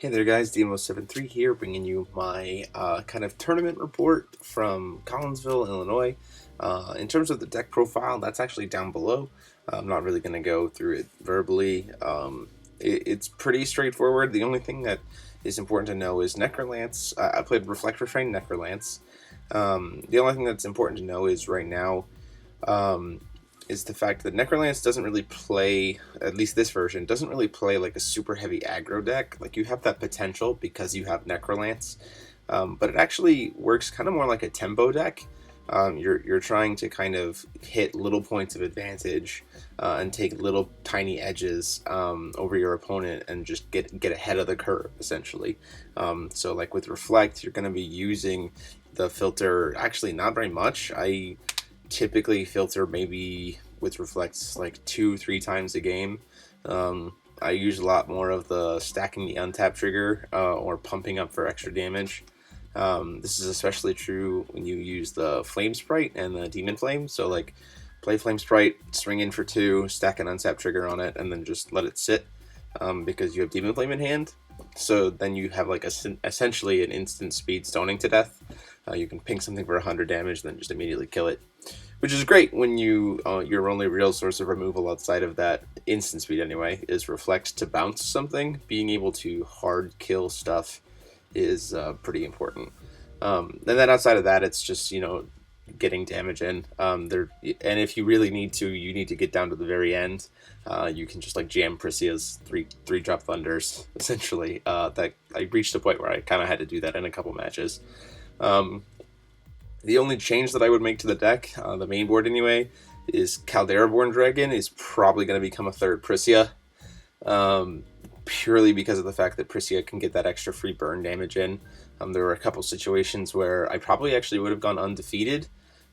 Hey there guys, Demo73 here, bringing you my kind of tournament report from Collinsville, Illinois. In terms of the deck profile, that's actually down below. I'm not really going to go through it verbally. It's pretty straightforward. The only thing that is important to know is Necrolance. I played Reflect, Refrain, Necrolance. The only thing that's important to know is right now, is the fact that Necrolance doesn't really play, at least this version, doesn't really play like a super heavy aggro deck. Like, you have that potential because you have Necrolance, but it actually works kind of more like a tempo deck. You're trying to kind of hit little points of advantage and take little tiny edges over your opponent and just get ahead of the curve, essentially. So like with Reflect, you're going to be using the filter actually not very much. I typically filter maybe with Reflects like 2-3 times a game. I use a lot more of the stacking the untap trigger or pumping up for extra damage. This is especially true when you use the Flame Sprite and the Demn Flame. So like play Flame Sprite, swing in for 2, stack an untap trigger on it, and then just let it sit because you have Demn Flame in hand. So then you have like essentially an instant speed stoning to death. You can ping something for 100 damage, then just immediately kill it, which is great when your only real source of removal outside of that instant speed anyway is Reflect to bounce something. Being able to hard kill stuff is pretty important. And then outside of that, it's just getting damage in. And if you really need to, you need to get down to the very end. You can just like jam Pricia's three drop thunders essentially. That I reached a point where I kind of had to do that in a couple matches. The only change that I would make to the deck, the main board anyway, is Caldera Born Dragon is probably going to become a third Pricia. Purely because of the fact that Pricia can get that extra free burn damage in. There were a couple situations where I probably actually would have gone undefeated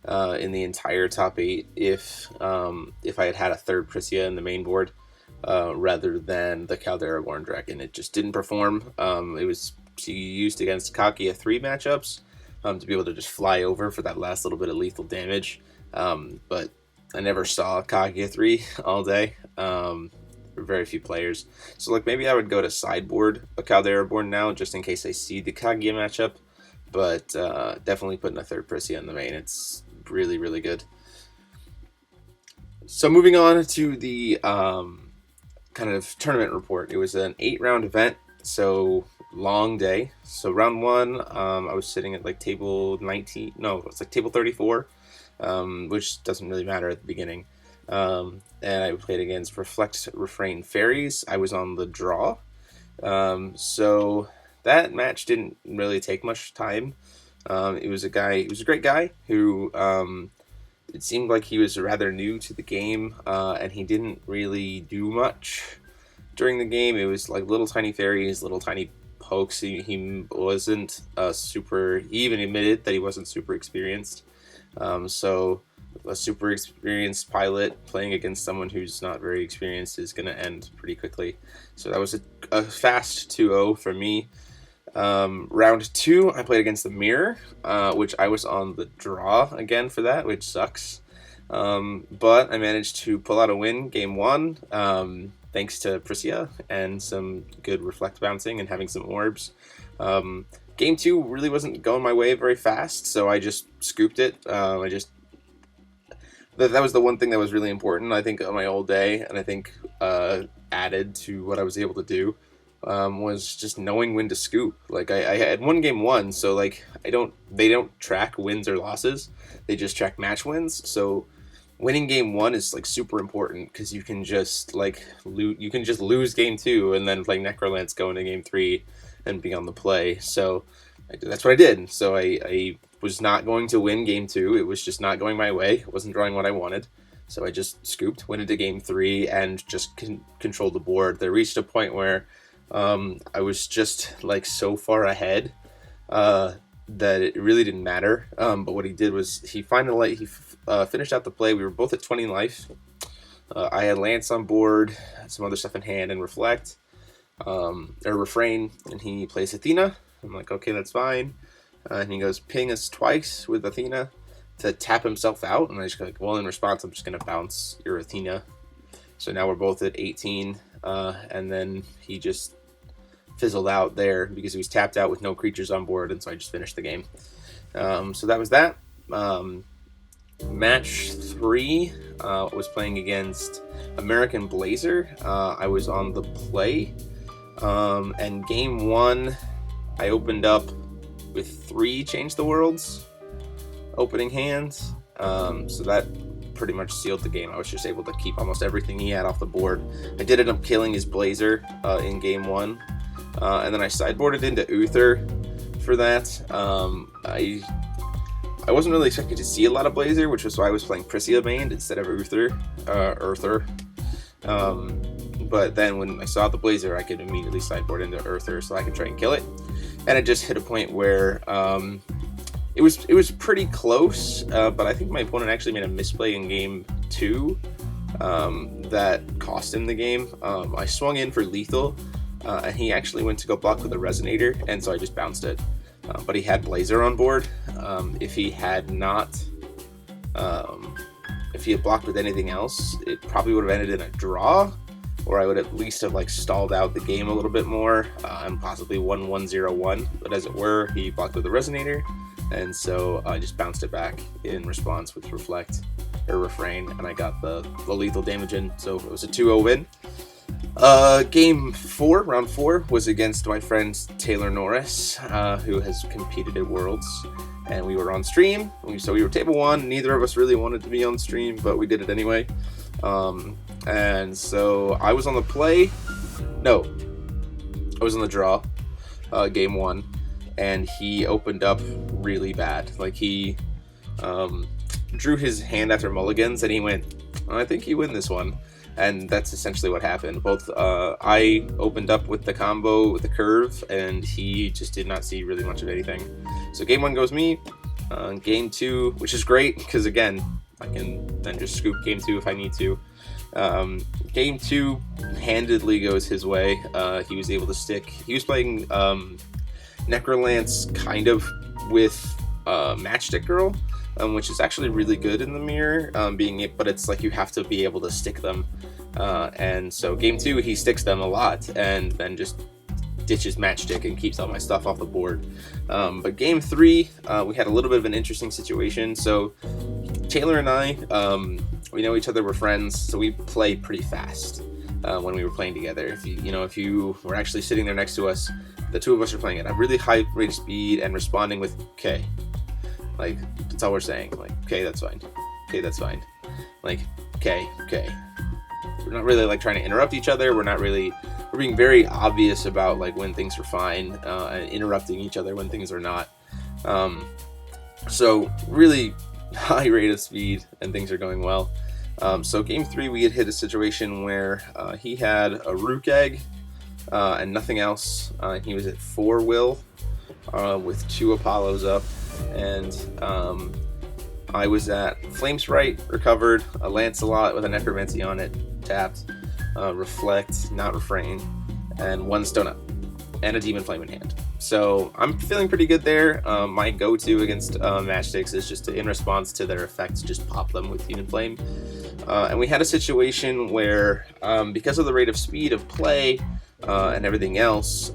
in the entire top 8 if I had had a third Pricia in the main board rather than the Caldera Born Dragon. It just didn't perform. It was used against Kaguya 3 matchups to be able to just fly over for that last little bit of lethal damage. But I never saw Kaguya 3 all day. Very few players. So like maybe I would go to Sideboard a Caldera Born now just in case I see the Kaguya matchup. But definitely putting a third Pricia in the main. It's really, really good. So moving on to the kind of tournament report. It was an 8-round event, so long day. So round 1, I was sitting at like table 19. No, it's like table 34, which doesn't really matter at the beginning. And I played against Reflect, Refrain, Fairies. I was on the draw. So that match didn't really take much time. It was a great guy who it seemed like he was rather new to the game, and he didn't really do much during the game. It was like little tiny fairies, little tiny pokes. He wasn't super. He even admitted that he wasn't super experienced. So a super experienced pilot playing against someone who's not very experienced is going to end pretty quickly. So that was a fast 2-0 for me. Round 2, I played against the Mirror, which I was on the draw again for that, which sucks. But I managed to pull out a win game 1, thanks to Pricia and some good Reflect bouncing and having some orbs. Game 2 really wasn't going my way very fast, so I just scooped it. That was the one thing that was really important, I think, on my old day, and I think added to what I was able to do was just knowing when to scoop. Like I had won game 1, so like they don't track wins or losses; they just track match wins. So winning game 1 is like super important because you can just like lose game 2 and then play Necrolance go into game 3 and be on the play. So that's what I did. So I was not going to win game 2. It was just not going my way. It wasn't drawing what I wanted. So I just scooped, went into game 3, and just controlled the board. There reached a point where I was just like so far ahead that it really didn't matter. But what he did was he finished out the play. We were both at 20 life. I had Lance on board, some other stuff in hand, and Reflect, or Refrain, and he plays Athena. I'm like, okay, that's fine. And he goes, ping us twice with Athena to tap himself out. And I just go like, well, in response, I'm just going to bounce your Athena. So now we're both at 18. And then he just fizzled out there because he was tapped out with no creatures on board, and so I just finished the game. So that was that. Match 3 was playing against American Blazer. I was on the play, and game 1 I opened up with 3 Change the Worlds opening hands, so that pretty much sealed the game. I was just able to keep almost everything he had off the board. I did end up killing his Blazer in game 1, and then I sideboarded into Urthr for that. I wasn't really expecting to see a lot of Blazer, which was why I was playing Pricia main instead of Urthr. But then when I saw the Blazer, I could immediately sideboard into Urthr so I could try and kill it. And it just hit a point where it was pretty close, but I think my opponent actually made a misplay in game 2 that cost him the game. I swung in for lethal, and he actually went to go block with a Resonator, and so I just bounced it. But he had Blazer on board. If he had not, if he had blocked with anything else, it probably would have ended in a draw, or I would at least have like stalled out the game a little bit more and possibly won 1-0-1. But as it were, he blocked with a Resonator, and so I just bounced it back in response with Refrain, and I got the lethal damage in. So it was a 2-0 win. Game 4, round 4, was against my friend Taylor Norris, who has competed at Worlds, and we were on stream. So we were table 1. Neither of us really wanted to be on stream, but we did it anyway. And so I was on the play. No, I was on the draw, game 1, and he opened up really bad. Like, he drew his hand after mulligans, and he went, I think you win this one. And that's essentially what happened. Both I opened up with the combo with the curve, and he just did not see really much of anything. So game 1 goes me. Game 2, which is great because again, I can then just scoop game 2 if I need to. Game 2 handedly goes his way. He was able to stick. He was playing Necrolance kind of with Matchstick Girl, which is actually really good in the mirror, but it's like you have to be able to stick them. And so game 2, he sticks them a lot and then just ditches Matchstick and keeps all my stuff off the board. But game 3, we had a little bit of an interesting situation. So Taylor and I, we know each other, we're friends, so we play pretty fast when we were playing together. If you were actually sitting there next to us, the two of us are playing at a really high rate of speed and responding with K. Like, that's all we're saying. Like, okay, that's fine. Okay, that's fine. Like, okay. We're not really like trying to interrupt each other. We're being very obvious about like when things are fine and interrupting each other when things are not. So really high rate of speed and things are going well. So game 3, we had hit a situation where he had a Rukh Egg and nothing else. He was at 4 will with 2 Apollos up. And I was at Flame Sprite, recovered, a Lancelot with a Necromancy on it, tapped, Reflect, not Refrain, and 1 Stone Up, and a Demn Flame in hand. So I'm feeling pretty good there. My go-to against Matchsticks is just to, in response to their effects, just pop them with Demn Flame. And we had a situation where, because of the rate of speed of play and everything else,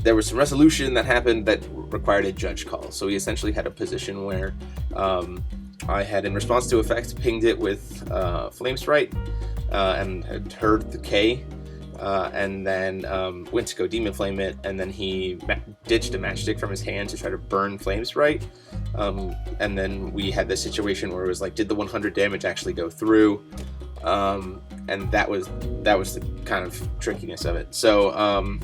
there was some resolution that happened that required a judge call. So we essentially had a position where I had, in response to effects, pinged it with Flame Sprite and had heard the K, and then went to go Demn Flame it, and then he ditched a Matchstick from his hand to try to burn Flame Sprite. And then we had this situation where it was like, did the 100 damage actually go through? And that was the kind of trickiness of it. So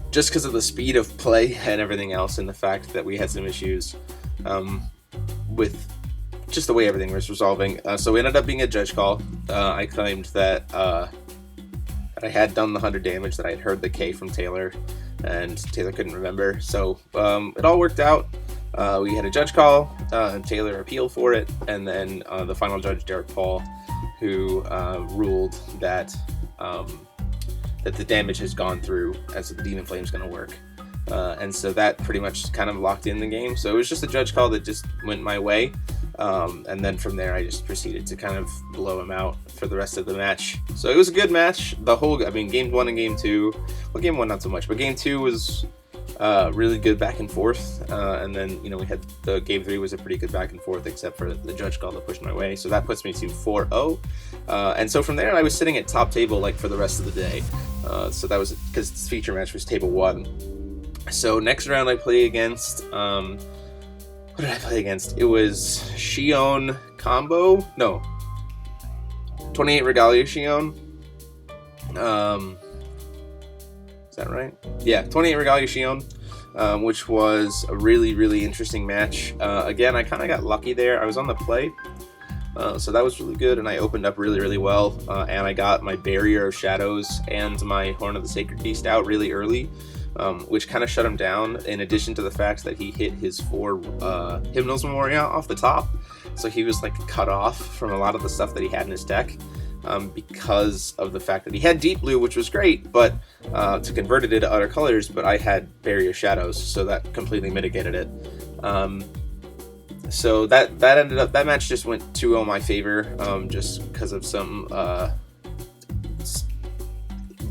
just because of the speed of play and everything else, and the fact that we had some issues with just the way everything was resolving, so it ended up being a judge call. I claimed that I had done the 100 damage, that I had heard the K from Taylor, and Taylor couldn't remember. So it all worked out. We had a judge call, and Taylor appealed for it, and then the final judge, Derek Paul, who ruled that that the damage has gone through, as the Demn Flame is going to work. And so that pretty much kind of locked in the game. So it was just a judge call that just went my way. And then from there, I just proceeded to kind of blow him out for the rest of the match. So it was a good match. I mean, game 1 and game 2, well, game 1 not so much, but game 2 was really good back and forth. And then, we had the game 3 was a pretty good back and forth, except for the judge call that pushed my way. So that puts me to 4-0. And so from there, I was sitting at top table like for the rest of the day. So that was because this feature match was table 1. So next round I play against, what did I play against? It was Xion combo? No. 28 Regalia Xion. Is that right? Yeah, 28 Regalia Xion, which was a really, really interesting match. Again, I kind of got lucky there. I was on the play, so that was really good, and I opened up really, really well, and I got my Barrier of Shadows and my Horn of the Sacred Beast out really early. Which kind of shut him down, in addition to the fact that he hit his 4 Hymnals Memoria off the top. So he was like cut off from a lot of the stuff that he had in his deck, because of the fact that he had Deep Blue, which was great, but to convert it into other colors, but I had Barrier Shadows, so that completely mitigated it. So that match just went 2-0 my favor, just because of some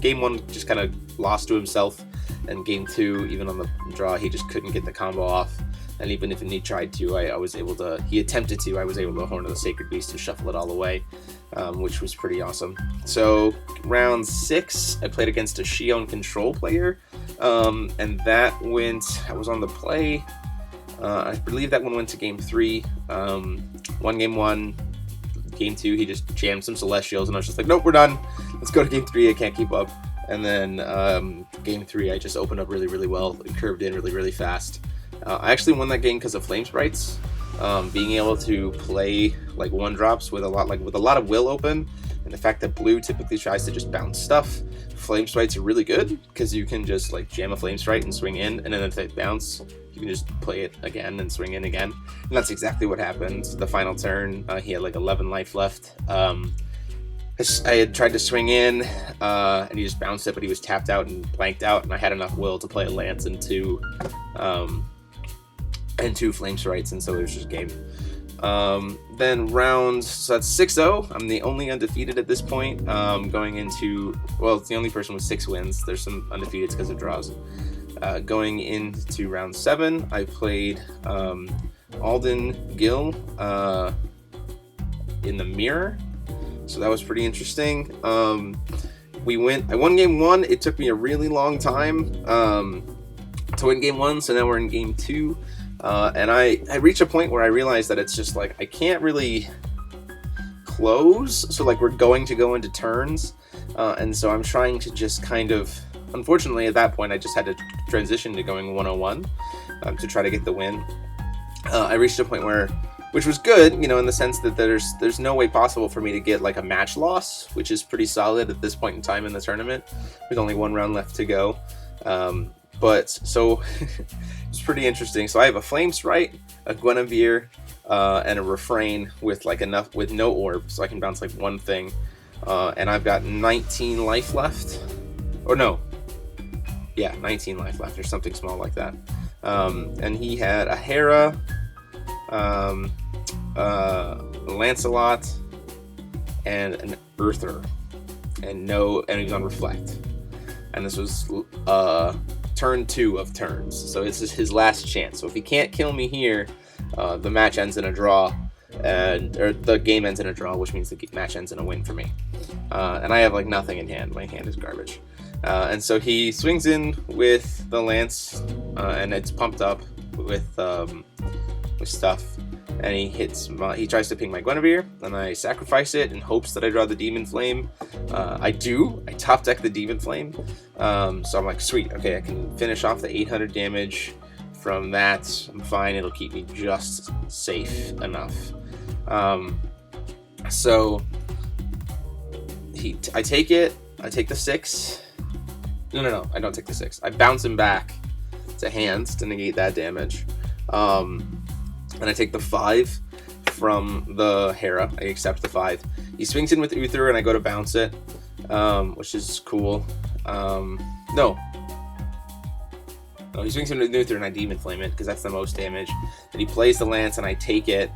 game 1 just kind of lost to himself. And game 2, even on the draw, he just couldn't get the combo off. And even if he tried to, I was able to, he attempted to, I was able to Horn of the Sacred Beast to shuffle it all away, which was pretty awesome. So round 6, I played against a Xion control player, and that went, I was on the play, I believe that one went to game 3, won game 1, game 2, he just jammed some Celestials, and I was just like, nope, we're done, let's go to game 3, I can't keep up. And then game 3, I just opened up really, really well and curved in really, really fast. I actually won that game because of Flame Sprites. Being able to play like 1-drops with a lot of will open, and the fact that blue typically tries to just bounce stuff. Flame Sprites are really good because you can just like jam a Flame Sprite and swing in, and then if they bounce, you can just play it again and swing in again. And that's exactly what happened. The final turn, he had like 11 life left. I had tried to swing in, and he just bounced it, but he was tapped out and blanked out, and I had enough will to play a Lance and 2 Flame Sprites, and so it was just game. Then rounds, so that's 6-0. I'm the only undefeated at this point, going into, well, it's the only person with 6 wins. There's some undefeateds because of draws. Going into round 7, I played Alden Gill in the mirror. So that was pretty interesting. I won game 1. It took me a really long time to win game 1, so now we're in game 2. And I reached a point where I realized that it's just like, I can't really close. So like we're going to go into turns. And so I'm trying to just kind of, unfortunately at that point, I just had to transition to going 101 to try to get the win. I reached a point where, which was good, in the sense that there's no way possible for me to get like a match loss, which is pretty solid at this point in time in the tournament. There's only 1 round left to go. But so it's pretty interesting. So I have a Flame Sprite, a Guinevere, and a Refrain with no orb, so I can bounce like 1 thing. And I've got 19 life left. Or no. Yeah, 19 life left, or something small like that. And he had a Hera, Lancelot, and an Urthr, and he was on Reflect, and this was turn 2 of turns, so this is his last chance. So if he can't kill me here, the match ends in a draw, or the game ends in a draw, which means the match ends in a win for me. And I have like nothing in hand. My hand is garbage. And so he swings in with the Lance, and it's pumped up with stuff. And he tries to ping my Guinevere, and I sacrifice it in hopes that I draw the Demn Flame. I do. I top deck the Demn Flame. So I'm like, sweet, okay, I can finish off the 800 damage from that. I'm fine. It'll keep me just safe enough. So I take it. I take the 6. No, I don't take the 6. I bounce him back to hands to negate that damage. And I take the 5 from the Hera. I accept the 5. He swings in with Urthr, and I go to bounce it, which is cool. No, he swings in with Urthr, and I Demn Flame it, because that's the most damage. And he plays the Lance, and I take it.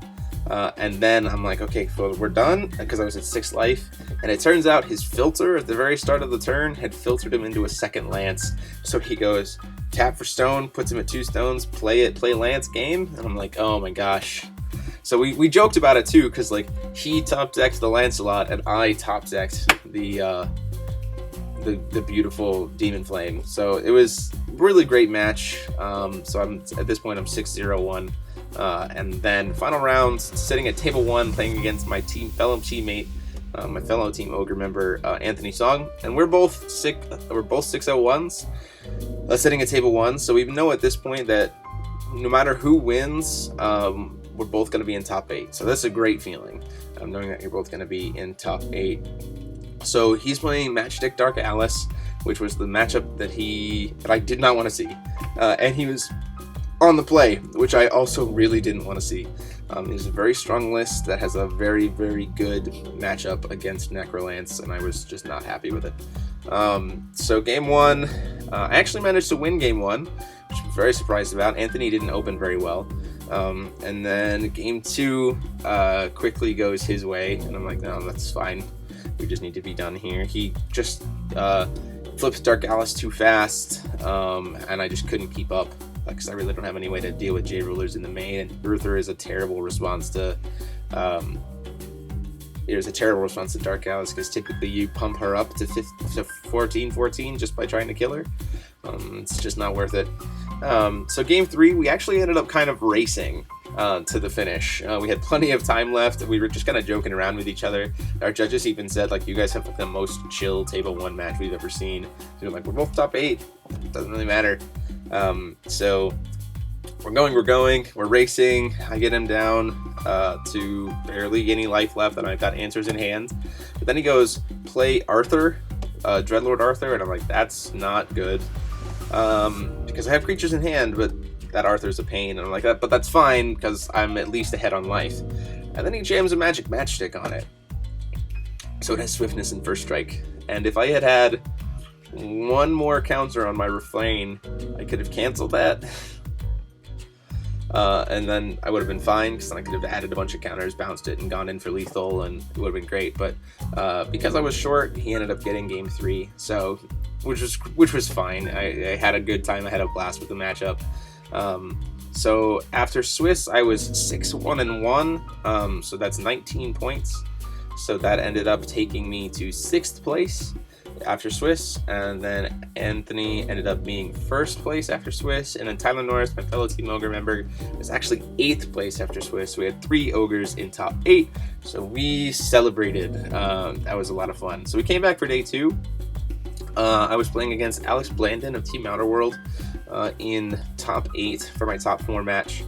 And then I'm like, okay, well, we're done, because I was at 6 life. And it turns out his filter at the very start of the turn had filtered him into a second Lance. So he goes, tap for stone, puts him at 2 stones, play Lance, game. And I'm like, oh my gosh. So we joked about it too, because like he top decked the Lancelot and I top decked the beautiful Demn Flame. So it was a really great match. So I'm at this point I'm 6-0-1. And then final round, sitting at table 1, playing against my fellow teammate, my fellow Team Ogre member, Anthony Song, and we're both 6-0-1s, sitting at table 1. So we know at this point that no matter who wins, we're both going to be in top 8. So that's a great feeling, knowing that you're both going to be in top 8. So he's playing Matchstick Dark Alice, which was the matchup that I did not want to see, and he was on the play, which I also really didn't want to see. It's a very strong list that has a very, very good matchup against Necrolance, and I was just not happy with it. So game 1, I actually managed to win game 1, which I'm very surprised about. Anthony didn't open very well. And then game 2 quickly goes his way, and I'm like, no, that's fine. We just need to be done here. He just flipped Dark Alice too fast, and I just couldn't keep up, because I really don't have any way to deal with J-Rulers in the main, and Urthr is a terrible response to Dark Alice, because typically you pump her up to 14 just by trying to kill her. It's just not worth it. So game 3, we actually ended up kind of racing to the finish. We had plenty of time left. We were just kind of joking around with each other. Our judges even said, like, you guys have like the most chill table 1 match we've ever seen. So we're like, we're both top 8. It doesn't really matter. So we're racing. I get him down to barely any life left, and I've got answers in hand. But then he goes, play Urthr, Dreadlord Urthr, and I'm like, that's not good. Because I have creatures in hand, but that Urthr's a pain, and I'm like, but that's fine, because I'm at least ahead on life. And then he jams a magic matchstick on it. So it has swiftness and first strike. And if I had one more counter on my Refrain, I could have canceled that. And then I would have been fine, because then I could have added a bunch of counters, bounced it, and gone in for lethal, and it would have been great. But because I was short, he ended up getting game 3, so which was fine. I had a good time. I had a blast with the matchup. So after Swiss, I was 6-1-1, so that's 19 points. So that ended up taking me to 6th place after Swiss, and then Anthony ended up being 1st place after Swiss, and then Tyler Norris, my fellow Team Ogre member, was actually 8th place after Swiss. We had 3 Ogres in top 8, so we celebrated. That was a lot of fun. So we came back for day 2. I was playing against Alex Blandon of Team Outer World in top 8 for my top 4 match.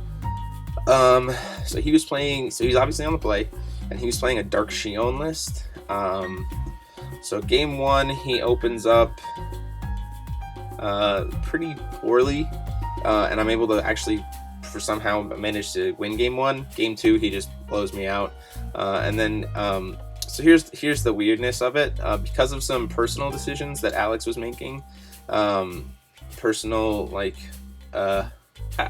So he's obviously on the play, and he was playing a Dark Shion list. So game 1, he opens up pretty poorly, and I'm able to actually somehow manage to win game 1. Game 2, he just blows me out, and then so here's the weirdness of it. Because of some personal decisions that Alex was making, I don't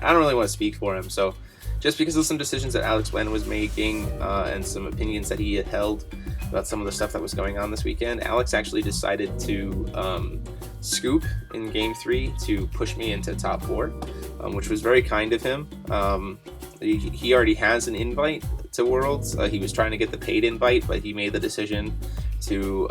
really want to speak for him, so just because of some decisions that Alex Blandon was making, and some opinions that he had held about some of the stuff that was going on this weekend, Alex actually decided to scoop in game 3 to push me into top 4, which was very kind of him. He already has an invite to Worlds. He was trying to get the paid invite, but he made the decision to,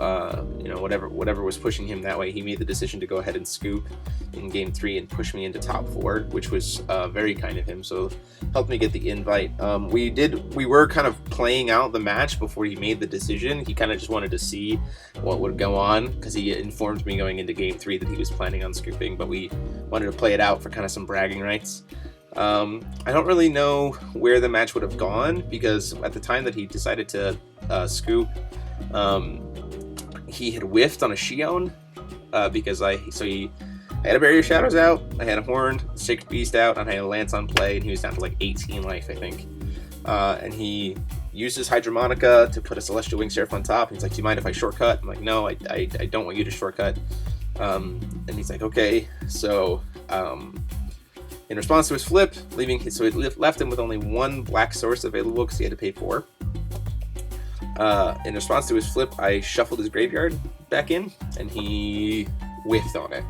whatever was pushing him that way, he made the decision to go ahead and scoop in game 3 and push me into top 4, which was very kind of him. So helped me get the invite. We were kind of playing out the match before he made the decision. He kind of just wanted to see what would go on, because he informed me going into game 3 that he was planning on scooping, but we wanted to play it out for kind of some bragging rights. I don't really know where the match would have gone, because at the time that he decided to scoop, he had whiffed on a Shion, because I had a Barrier Shadows out, I had a Horned Sacred Beast out, and I had a Lance on play, and he was down to like 18 life, I think. And he used his Hydromonica to put a Celestial Wing Seraph on top, and he's like, do you mind if I shortcut? I'm like, no, I don't want you to shortcut. And he's like, okay. So In response to his flip, so it left him with only one black source available because he had to pay 4. In response to his flip, I shuffled his graveyard back in, and he whiffed on it.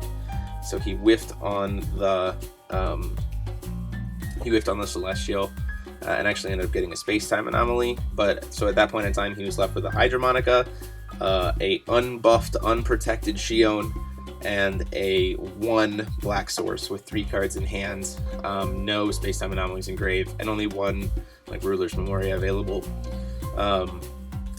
So he whiffed on the Celestial, and actually ended up getting a space-time anomaly. But so at that point in time, he was left with a Hydromonica, a unbuffed, unprotected Shion, and a 1 black source with 3 cards in hand, no space-time anomalies in grave, and only 1 like Ruler's Memoria available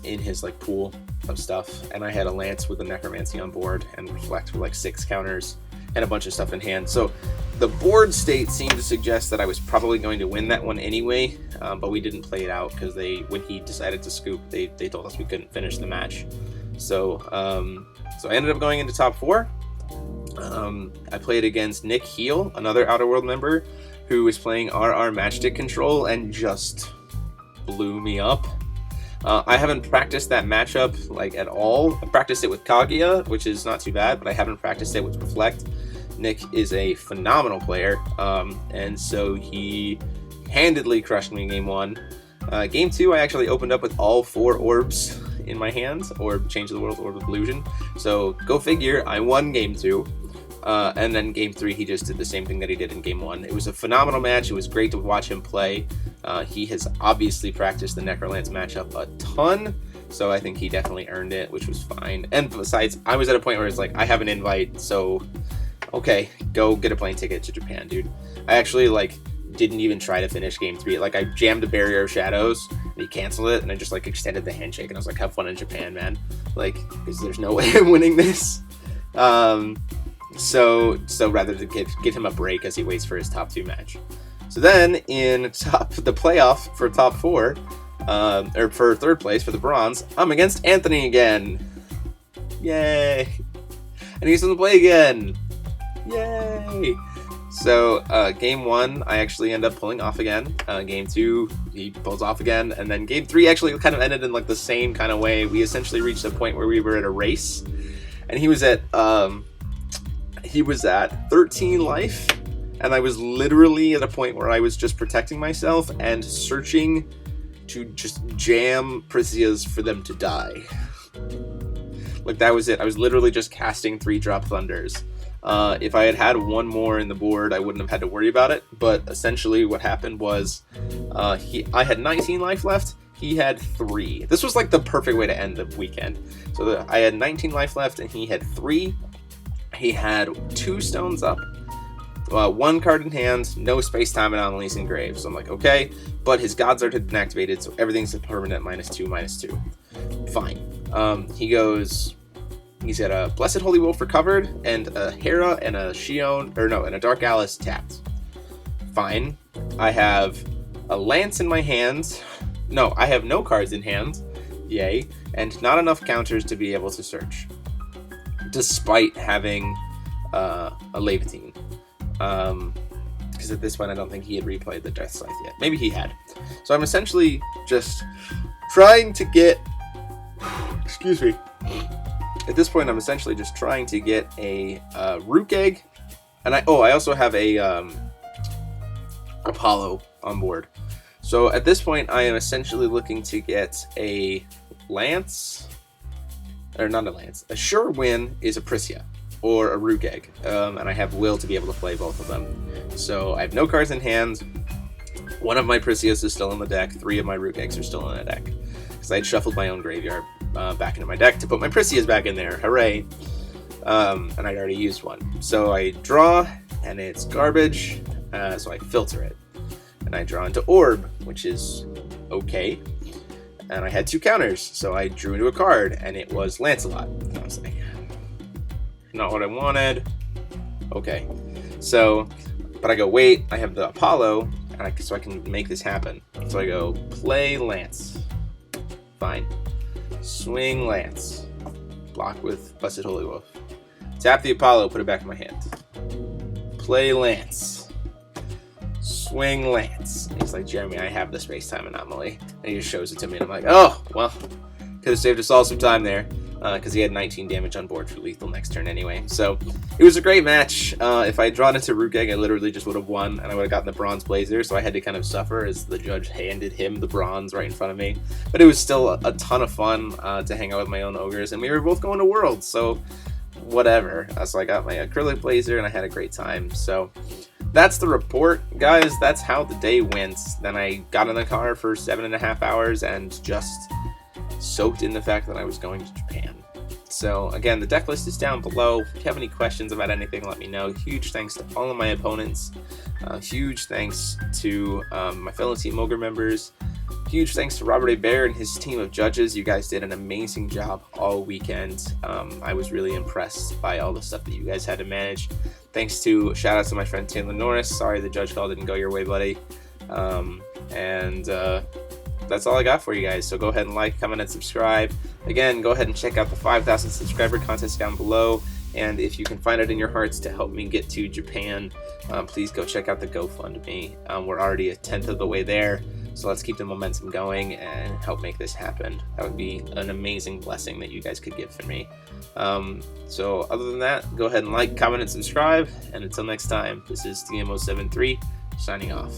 in his like pool of stuff. And I had a Lance with a Necromancy on board, and Reflect with like 6 counters and a bunch of stuff in hand. So the board state seemed to suggest that I was probably going to win that one anyway, but we didn't play it out because when he decided to scoop, they told us we couldn't finish the match. So so I ended up going into top 4. I played against Nick Heel, another Outer World member, who was playing RR Matchstick Control and just blew me up. I haven't practiced that matchup like at all. I practiced it with Kaguya, which is not too bad, but I haven't practiced it with Reflect. Nick is a phenomenal player, and so he handedly crushed me in game 1. Game 2, I actually opened up with all 4 orbs in my hands, Orb Change of the World, Orb of Illusion. So go figure, I won game 2. And then game 3, he just did the same thing that he did in game 1. It was a phenomenal match. It was great to watch him play. He has obviously practiced the Necrolance matchup a ton, so I think he definitely earned it, which was fine. And besides, I was at a point where it's like, I have an invite, so okay, go get a plane ticket to Japan, dude. I actually like didn't even try to finish game 3. Like, I jammed a Barrier of Shadows, and he canceled it, and I just like extended the handshake, and I was like, have fun in Japan, man. Like, because there's no way I'm winning this. So rather than give him a break as he waits for his top 2 match. So then in the playoff for top 4, or for 3rd place for the bronze, I'm against Anthony again. Yay! And he doesn't play again. Yay! So game 1, I actually end up pulling off again. Game 2, he pulls off again, and then game 3 actually kind of ended in like the same kind of way. We essentially reached a point where we were at a race, and he was at 13 life, and I was literally at a point where I was just protecting myself and searching to just jam Pricias for them to die. Like, that was it. I was literally just casting 3-drop Thunders. If I had had 1 more in the board, I wouldn't have had to worry about it, but essentially what happened was I had 19 life left, he had 3. This was like the perfect way to end the weekend. So I had 19 life left, and he had 3. He had 2 stones up, 1 card in hand, no space-time anomalies in grave. So I'm like, okay, but his God's Art had been activated, so everything's a permanent -2/-2. Fine. He's got a Blessed Holy Wolf recovered, and a Hera and a Shion, and a Dark Alice tapped. Fine. I have a Lance in my hands. No, I have no cards in hand. Yay. And not enough counters to be able to search, despite having a Laevateinn. Because at this point, I don't think he had replayed the Death Scythe yet. Maybe he had. So I'm essentially just trying to get... Excuse me. At this point, I'm essentially just trying to get a Rukh Egg. And I also have a Apollo on board. So at this point, I am essentially looking to get a Lance... Or not a Lance. A sure win is a Pricia or a Rukh Egg, and I have will to be able to play both of them. So I have no cards in hand. 1 of my Pricias is still in the deck. 3 of my Rukh Eggs are still in the deck, because I had shuffled my own graveyard back into my deck to put my Pricias back in there. Hooray! And I'd already used 1. So I draw, and it's garbage, so I filter it. And I draw into Orb, which is okay. And I had 2 counters, so I drew into a card, and it was Lancelot. And I was like, not what I wanted. Okay. So, but I go, wait, I have the Apollo, so I can make this happen. So I go, play Lance. Fine. Swing Lance. Block with Blessed Holy Wolf. Tap the Apollo, put it back in my hand. Play Lance. Swing Lance. And he's like, Jeremy, I have the space-time anomaly. And he just shows it to me, and I'm like, oh, well, could have saved us all some time there. because he had 19 damage on board for lethal next turn anyway. So it was a great match. If I had drawn into Rukh Egg, I literally just would have won, and I would have gotten the bronze blazer, so I had to kind of suffer as the judge handed him the bronze right in front of me. But it was still a ton of fun to hang out with my own ogres, and we were both going to Worlds, so whatever. So I got my acrylic blazer, and I had a great time. So that's the report, guys. That's how the day went. Then I got in the car for 7.5 hours and just soaked in the fact that I was going to Japan. So again, the deck list is down below. If you have any questions about anything, let me know. Huge thanks to all of my opponents. Huge thanks to my fellow Team Ogre members. Huge thanks to Robert A. Bear and his team of judges. You guys did an amazing job all weekend. I was really impressed by all the stuff that you guys had to manage. Thanks to, shout out to my friend Taylor Norris. Sorry the judge call didn't go your way, buddy. That's all I got for you guys. So go ahead and like, comment, and subscribe. Again, go ahead and check out the 5,000 subscriber contest down below. And if you can find it in your hearts to help me get to Japan, please go check out the GoFundMe. We're already a 10th of the way there. So let's keep the momentum going and help make this happen. That would be an amazing blessing that you guys could give for me. So other than that, go ahead and like, comment, and subscribe. And until next time, this is DMO73 signing off.